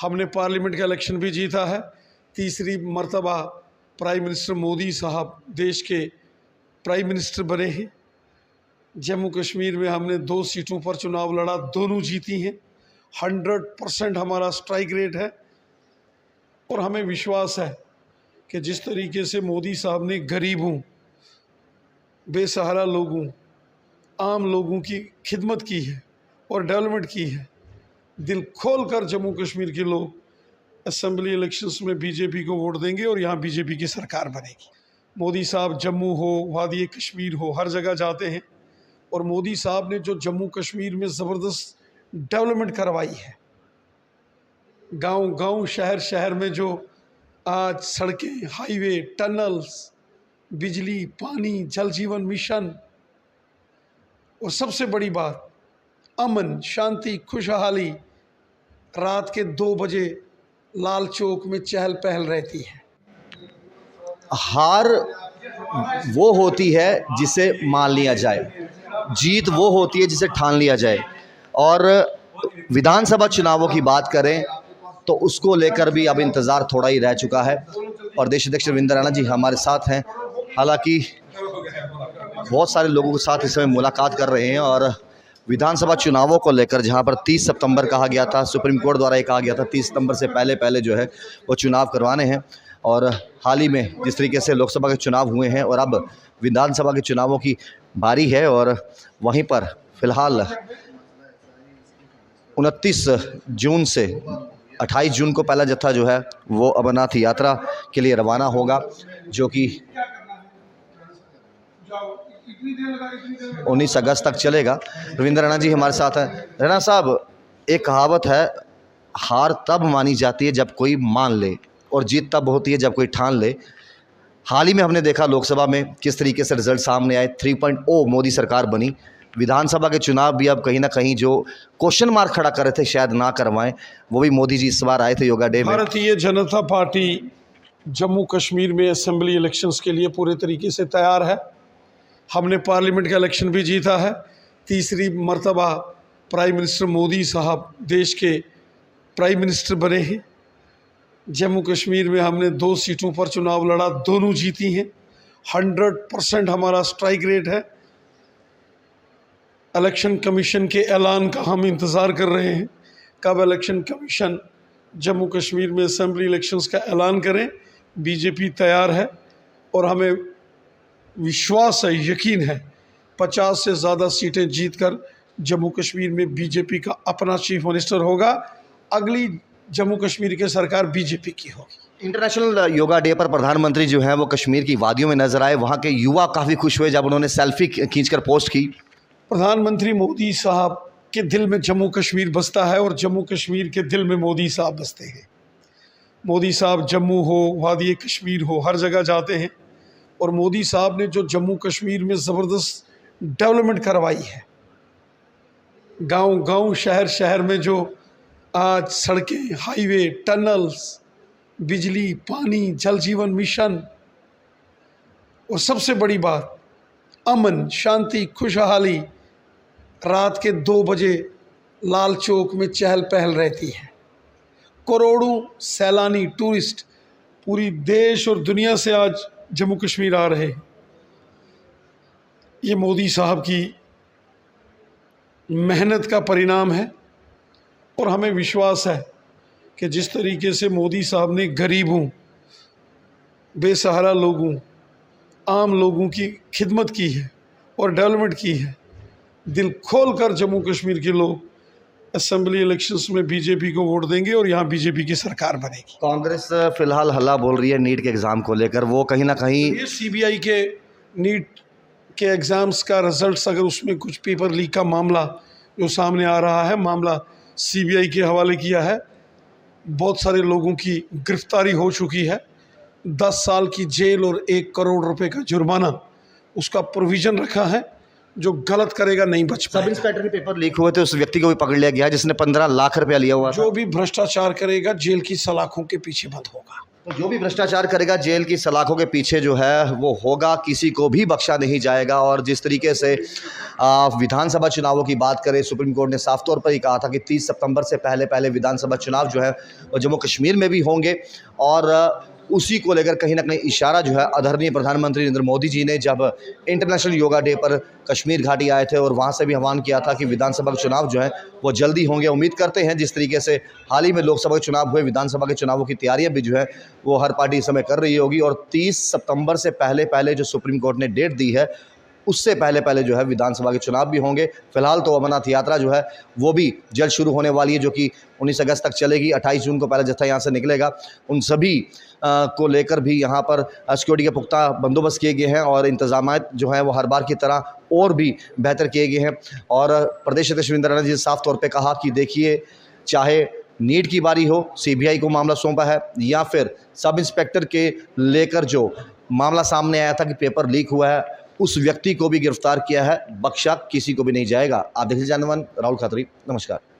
हमने पार्लियामेंट का इलेक्शन भी जीता है। तीसरी मर्तबा प्राइम मिनिस्टर मोदी साहब देश के प्राइम मिनिस्टर बने हैं। जम्मू कश्मीर में हमने 2 सीटों पर चुनाव लड़ा, दोनों जीती हैं। 100% हमारा स्ट्राइक रेट है और हमें विश्वास है कि जिस तरीके से मोदी साहब ने गरीबों, बेसहारा लोगों, आम लोगों की खिदमत की है और डेवलपमेंट की है, दिल खोल कर जम्मू कश्मीर के लोग असेंबली इलेक्शंस में बीजेपी को वोट देंगे और यहाँ बीजेपी की सरकार बनेगी। मोदी साहब जम्मू हो, वादी कश्मीर हो, हर जगह जाते हैं और मोदी साहब ने जो जम्मू कश्मीर में ज़बरदस्त डेवलपमेंट करवाई है, गांव-गांव, शहर-शहर में जो आज सड़कें, हाईवे, टनल्स, बिजली, पानी, जल जीवन मिशन और सबसे बड़ी बात अमन, शांति, खुशहाली, रात के 2 बजे लाल चौक में चहल पहल रहती है। हार वो होती है जिसे मान लिया जाए, जीत वो होती है जिसे ठान लिया जाए। और विधानसभा चुनावों की बात करें तो उसको लेकर भी अब इंतज़ार थोड़ा ही रह चुका है और देश अध्यक्ष रविंद्र रैना जी हमारे साथ हैं। हालांकि बहुत सारे लोगों के साथ इस समय मुलाकात कर रहे हैं और विधानसभा चुनावों को लेकर जहां पर 30 सितंबर कहा गया था, सुप्रीम कोर्ट द्वारा ये कहा गया था 30 सितंबर से पहले जो है वो चुनाव करवाने हैं। और हाल ही में जिस तरीके से लोकसभा के चुनाव हुए हैं और अब विधानसभा के चुनावों की बारी है और वहीं पर फ़िलहाल 29 जून से 28 जून को पहला जत्था जो है वो अमरनाथ यात्रा के लिए रवाना होगा, जो कि 19 अगस्त तक चलेगा। रविंद्र रैना जी हमारे साथ हैं। रैना साहब, एक कहावत है, हार तब मानी जाती है जब कोई मान ले और जीत तब होती है जब कोई ठान ले। हाल ही में हमने देखा लोकसभा में किस तरीके से रिजल्ट सामने आए, 3.0 मोदी सरकार बनी। विधानसभा के चुनाव भी अब कहीं ना कहीं जो क्वेश्चन मार्क खड़ा कर रहे थे शायद ना करवाएं, वो भी मोदी जी इस बार आए थे योगा डे में। भारतीय जनता पार्टी जम्मू कश्मीर में असेंबली इलेक्शंस के लिए पूरे तरीके से तैयार है। हमने पार्लियामेंट का इलेक्शन भी जीता है। तीसरी मर्तबा प्राइम मिनिस्टर मोदी साहब देश के प्राइम मिनिस्टर बने हैं। जम्मू कश्मीर में हमने 2 सीटों पर चुनाव लड़ा, दोनों जीती हैं। 100% हमारा स्ट्राइक रेट है। इलेक्शन कमीशन के ऐलान का हम इंतज़ार कर रहे हैं, कब इलेक्शन कमीशन जम्मू कश्मीर में असेंबली इलेक्शंस का ऐलान करें। बीजेपी तैयार है और हमें विश्वास है, यकीन है, 50 से ज़्यादा सीटें जीतकर जम्मू कश्मीर में बीजेपी का अपना चीफ मिनिस्टर होगा। अगली जम्मू कश्मीर की सरकार बीजेपी की होगी। इंटरनेशनल योगा डे पर प्रधानमंत्री जो है वो कश्मीर की वादियों में नजर आए। वहाँ के युवा काफ़ी खुश हुए जब उन्होंने सेल्फी खींचकर पोस्ट की। प्रधानमंत्री मोदी साहब के दिल में जम्मू कश्मीर बसता है और जम्मू कश्मीर के दिल में मोदी साहब बसते हैं। मोदी साहब जम्मू हो, वादी कश्मीर हो, हर जगह जाते हैं और मोदी साहब ने जो जम्मू कश्मीर में ज़बरदस्त डेवलपमेंट करवाई है, गांव-गांव, शहर-शहर में जो आज सड़कें, हाईवे, टनल्स, बिजली, पानी, जल जीवन मिशन और सबसे बड़ी बात अमन, शांति, खुशहाली, रात के 2 बजे लाल चौक में चहल पहल रहती है। करोड़ों सैलानी, टूरिस्ट पूरी देश और दुनिया से आज जम्मू कश्मीर आ रहे हैं। ये मोदी साहब की मेहनत का परिणाम है और हमें विश्वास है कि जिस तरीके से मोदी साहब ने गरीबों, बेसहारा लोगों, आम लोगों की खिदमत की है और डेवलपमेंट की है, दिल खोल कर जम्मू कश्मीर के लोग असेंबली इलेक्शंस में बीजेपी को वोट देंगे और यहाँ बीजेपी की सरकार बनेगी। कांग्रेस फिलहाल हल्ला बोल रही है नीट के एग्ज़ाम को लेकर, वो कहीं ना कहीं ये सीबीआई के नीट के एग्ज़ाम्स का रिजल्ट्स, अगर उसमें कुछ पेपर लीक का मामला जो सामने आ रहा है, मामला सीबीआई के हवाले किया है। बहुत सारे लोगों की गिरफ्तारी हो चुकी है। 10 साल की जेल और 1 करोड़ रुपए का जुर्माना उसका प्रोविज़न रखा है। जो गलत करेगा नहीं बच सब पाएगा। इंस्पेक्टर के पेपर लीक हुए थे, उस व्यक्ति को भी पकड़ लिया गया जिसने 15 लाख रुपया लिया हुआ था। जो भी भ्रष्टाचार करेगा जेल की सलाखों के पीछे बंद होगा। तो जो भी भ्रष्टाचार करेगा जेल की सलाखों के पीछे जो है वो होगा, किसी को भी बख्शा नहीं जाएगा। और जिस तरीके से विधानसभा चुनावों की बात करें, सुप्रीम कोर्ट ने साफ तौर पर ही कहा था कि 30 सितंबर से पहले पहले विधानसभा चुनाव जो है वो जम्मू कश्मीर में भी होंगे। और उसी को लेकर कहीं ना कहीं इशारा जो है आदरणीय प्रधानमंत्री नरेंद्र मोदी जी ने जब इंटरनेशनल योगा डे पर कश्मीर घाटी आए थे और वहाँ से भी आह्वान किया था कि विधानसभा के चुनाव जो है वो जल्दी होंगे। उम्मीद करते हैं जिस तरीके से हाल ही में लोकसभा के चुनाव हुए, विधानसभा के चुनावों की तैयारियां भी जो है वो हर पार्टी इस समय कर रही होगी। और 30 सितंबर से पहले पहले जो सुप्रीम कोर्ट ने डेट दी है उससे पहले पहले जो है विधानसभा के चुनाव भी होंगे। फिलहाल तो अमरनाथ यात्रा जो है वो भी जल्द शुरू होने वाली है, जो कि 19 अगस्त तक चलेगी। 28 जून को पहला जत्था यहाँ से निकलेगा। उन सभी को लेकर भी यहाँ पर सिक्योरिटी के पुख्ता बंदोबस्त किए गए हैं और इंतजाम जो हैं वो हर बार की तरह और भी बेहतर किए गए हैं। और प्रदेश अध्यक्ष वीरेंद्र राणा जी ने साफ तौर पर कहा कि देखिए, चाहे नीट की बारी हो, सीबीआई को मामला सौंपा है, या फिर सब इंस्पेक्टर के लेकर जो मामला सामने आया था कि पेपर लीक हुआ है, उस व्यक्ति को भी गिरफ्तार किया है, बख्शा किसी को भी नहीं जाएगा। आप देखिए जानवन, राहुल खत्री, नमस्कार।